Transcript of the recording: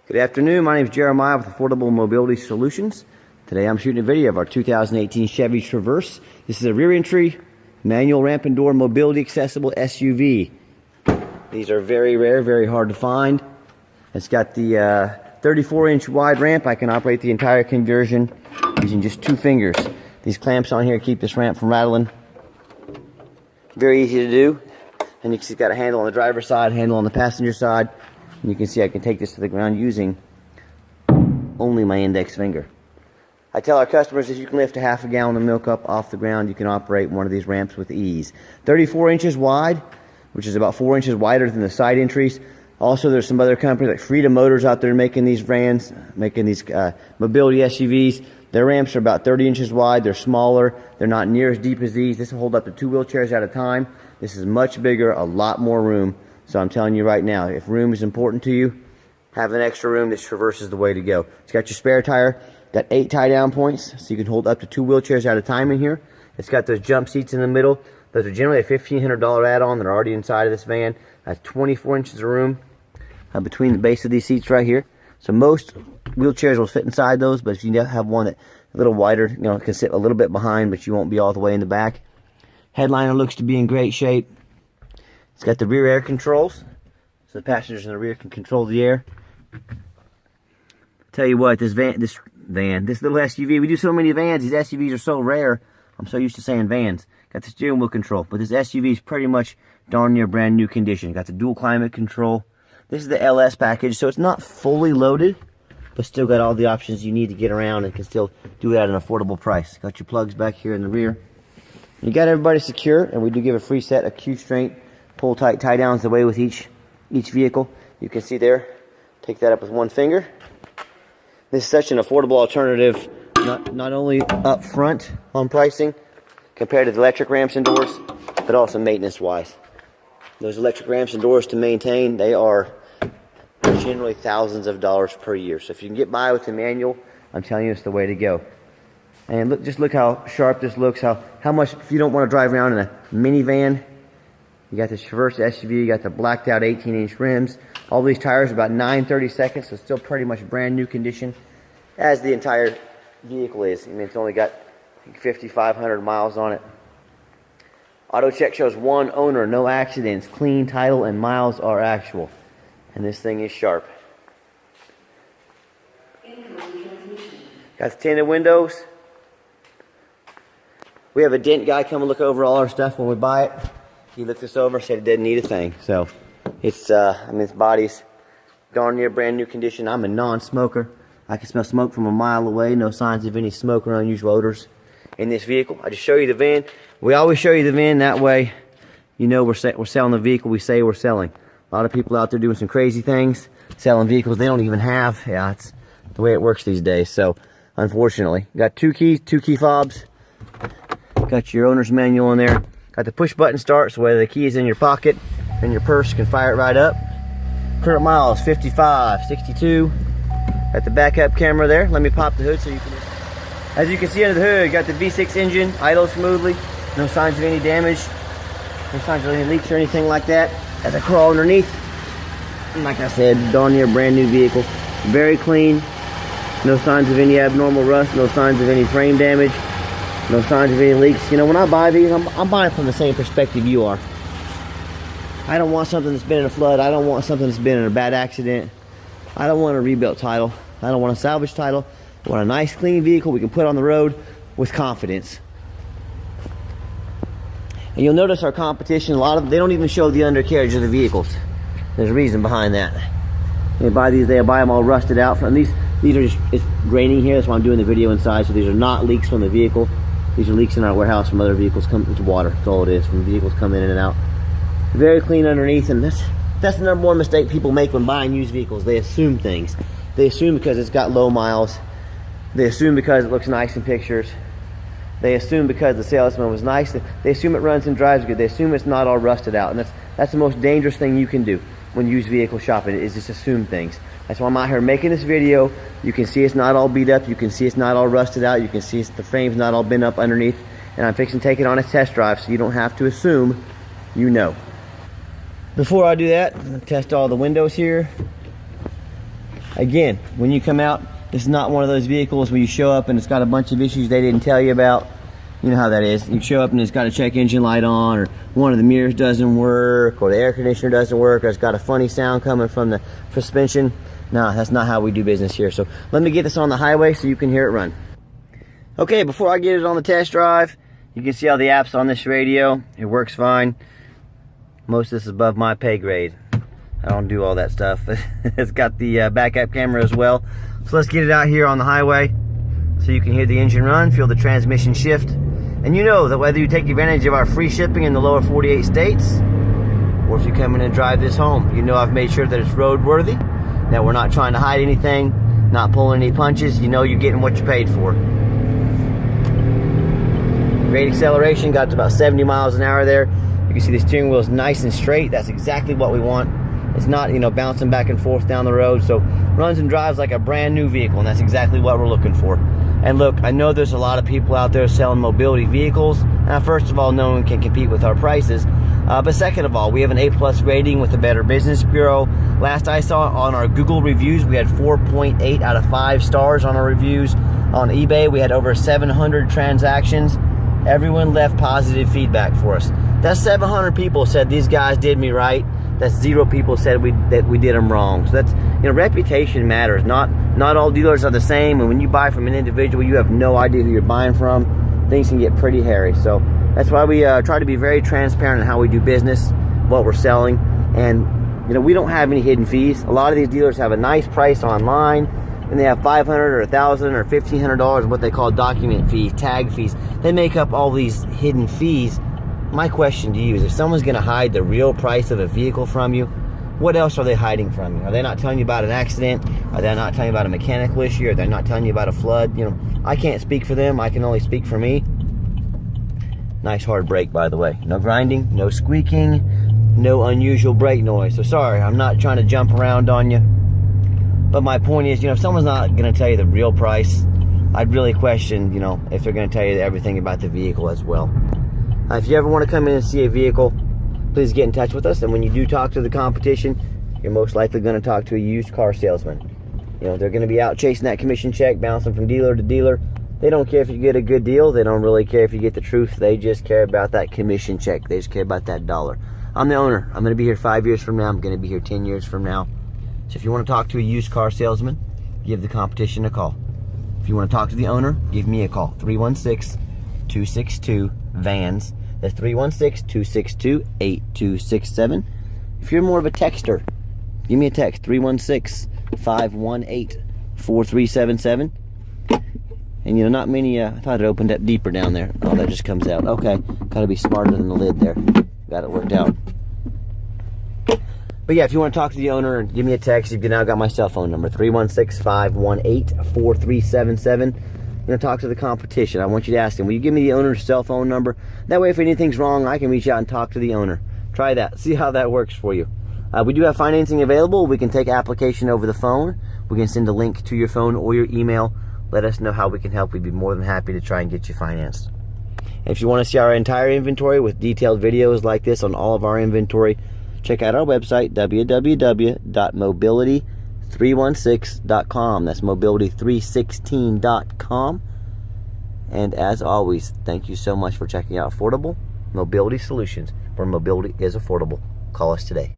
Good afternoon, my name is Jeremiah with Affordable Mobility Solutions. Today I'm shooting a video of our 2018 Chevy Traverse. This is a rear entry, manual ramp and door, mobility accessible SUV. These are very rare, very hard to find. It's got the 34-inch wide ramp. I can operate the entire conversion using just 2 fingers. These clamps on here keep this ramp from rattling. Very easy to do. And you can see it's got a handle on the driver's side, handle on the passenger side. And you can see I can take this to the ground using only my index finger. I tell our customers if you can lift a half a gallon of milk up off the ground, you can operate one of these ramps with ease. 34 inches wide, which is about 4 inches wider than the side entries. Also, there's some other companies like Freedom Motors out there making these vans, making these mobility SUVs. Their ramps are about 30 inches wide. They're smaller. They're not near as deep as these. This will hold up to 2 wheelchairs at a time. This is much bigger, a lot more room. So I'm telling you right now, if room is important to you, have an extra room. This Traverse is the way to go. It's got your spare tire, got 8 tie-down points, so you can hold up to 2 wheelchairs at a time in here. It's got those jump seats in the middle. Those are generally a $1,500 add-on that are already inside of this van. Has 24 inches of room between the base of these seats right here. So most wheelchairs will fit inside those, but if you have one that a little wider, you know, it can sit a little bit behind, but you won't be all the way in the back. Headliner looks to be in great shape. It's got the rear air controls, so the passengers in the rear can control the air. Tell you what, this little SUV, we do so many vans, these SUVs are so rare, I'm so used to saying vans. Got the steering wheel control, but this SUV is pretty much darn near brand new condition. Got the dual climate control. This is the LS package, so it's not fully loaded, but still got all the options you need to get around and can still do it at an affordable price. Got your plugs back here in the rear. You got everybody secure, and we do give a free set of Q-Straight pull tight tie downs the way with each vehicle. You can see there, take that up with 1 finger. This is such an affordable alternative, not only up front on pricing compared to the electric ramps and doors, but also maintenance wise. Those electric ramps and doors to maintain, they are generally thousands of dollars per year. So if you can get by with the manual, I'm telling you it's the way to go. And look, just look how sharp this looks, how much, if you don't want to drive around in a minivan, you got this Traverse SUV, you got the blacked out 18-inch rims. All these tires are about 9/32, so still pretty much brand new condition, as the entire vehicle is. I mean, it's only got 5,500 miles on it. Auto check shows 1 owner, no accidents, clean title, and miles are actual. And this thing is sharp. Got the tinted windows. We have a dent guy come and look over all our stuff when we buy it. He looked us over, said it didn't need a thing. So it's, I mean, this body's darn near brand new condition. I'm a non-smoker. I can smell smoke from a mile away. No signs of any smoke or unusual odors in this vehicle. I just show you the van. We always show you the van, that way you know we're selling the vehicle we say we're selling. A lot of people out there doing some crazy things, selling vehicles they don't even have. Yeah, it's the way it works these days. So unfortunately, got 2 keys, 2 key fobs. Got your owner's manual in there. Got the push button start, so whether the key is in your pocket and your purse, you can fire it right up. Current miles 55, 62. Got the backup camera there. Let me pop the hood so you can. As you can see under the hood, got the V6 engine, idle smoothly. No signs of any damage. No signs of any leaks or anything like that. As I crawl underneath, and like I said, darn near brand new vehicle. Very clean. No signs of any abnormal rust. No signs of any frame damage. No signs of any leaks. You know, when I buy these, I'm buying from the same perspective you are. I don't want something that's been in a flood. I don't want something that's been in a bad accident. I don't want a rebuilt title. I don't want a salvage title. I want a nice, clean vehicle we can put on the road with confidence. And you'll notice our competition, a lot of them, they don't even show the undercarriage of the vehicles. There's a reason behind that. They buy these, they'll buy them all rusted out. From these are just, it's raining here, that's why I'm doing the video inside. So these are not leaks from the vehicle. These are leaks in our warehouse from other vehicles. It's water. That's all it is. From vehicles coming in and out. Very clean underneath, and that's the number 1 mistake people make when buying used vehicles. They assume things. They assume because it's got low miles. They assume because it looks nice in pictures. They assume because the salesman was nice. They assume it runs and drives good. They assume it's not all rusted out, and that's the most dangerous thing you can do when used vehicle shopping, is just assume things. That's why I'm out here making this video. You can see it's not all beat up. You can see it's not all rusted out. You can see the frame's not all bent up underneath. And I'm fixing to take it on a test drive so you don't have to assume you know. Before I do that, I'm going to test all the windows here. Again, when you come out, this is not one of those vehicles where you show up and it's got a bunch of issues they didn't tell you about. You know how that is. You show up and it's got a check engine light on, or one of the mirrors doesn't work, or the air conditioner doesn't work, or it's got a funny sound coming from the suspension. No, that's not how we do business here. So let me get this on the highway so you can hear it run. Okay, before I get it on the test drive, you can see all the apps on this radio. It works fine. Most of this is above my pay grade. I don't do all that stuff. It's got the backup camera as well. So let's get it out here on the highway so you can hear the engine run, feel the transmission shift. And you know that whether you take advantage of our free shipping in the lower 48 states, or if you come in and drive this home, you know I've made sure that it's roadworthy, that we're not trying to hide anything, not pulling any punches. You know you're getting what you paid for. Great acceleration, got to about 70 miles an hour there. You can see the steering wheel is nice and straight. That's exactly what we want. It's not, you know, bouncing back and forth down the road. So runs and drives like a brand new vehicle, and that's exactly what we're looking for. And look, I know there's a lot of people out there selling mobility vehicles. Now, first of all, no one can compete with our prices. But second of all, we have an A+ rating with the Better Business Bureau. Last I saw on our Google reviews, we had 4.8 out of 5 stars on our reviews. On eBay, we had over 700 transactions. Everyone left positive feedback for us. That's 700 people said these guys did me right. That's 0 people said that we did them wrong. So that's, you know, reputation matters. Not all dealers are the same, and when you buy from an individual, you have no idea who you're buying from. Things can get pretty hairy. So that's why we try to be very transparent in how we do business, what we're selling, and you know, we don't have any hidden fees. A lot of these dealers have a nice price online, and they have $500 or $1,000 or $1,500 what they call document fees, tag fees. They make up all these hidden fees. My question to you is, if someone's going to hide the real price of a vehicle from you, what else are they hiding from you? Are they not telling you about an accident? Are they not telling you about a mechanical issue? Are they not telling you about a flood? You know, I can't speak for them. I can only speak for me. Nice hard brake, by the way. No grinding, no squeaking, no unusual brake noise. So sorry, I'm not trying to jump around on you. But my point is, you know, if someone's not going to tell you the real price, I'd really question, you know, if they're going to tell you everything about the vehicle as well. If you ever want to come in and see a vehicle, please get in touch with us. And when you do talk to the competition, you're most likely going to talk to a used car salesman. You know, they're going to be out chasing that commission check, bouncing from dealer to dealer. They don't care if you get a good deal. They don't really care if you get the truth. They just care about that commission check. They just care about that dollar. I'm the owner. I'm going to be here 5 years from now. I'm going to be here 10 years from now. So if you want to talk to a used car salesman, give the competition a call. If you want to talk to the owner, give me a call. 316-262-VANS. That's 316-262-8267. If you're more of a texter, give me a text. 316-518-4377. And you know, not many, I thought it opened up deeper down there. Oh, that just comes out. Okay, gotta be smarter than the lid there. Got it worked out. But yeah, if you want to talk to the owner, give me a text. You've now got my cell phone number, 316-518-4377. I'm going to talk to the competition. I want you to ask them, will you give me the owner's cell phone number? That way, if anything's wrong, I can reach out and talk to the owner. Try that. See how that works for you. We do have financing available. We can take application over the phone. We can send a link to your phone or your email. Let us know how we can help. We'd be more than happy to try and get you financed. And if you want to see our entire inventory with detailed videos like this on all of our inventory, check out our website, www.mobility316.com. That's mobility316.com. And as always, thank you so much for checking out Affordable Mobility Solutions, where mobility is affordable. Call us today.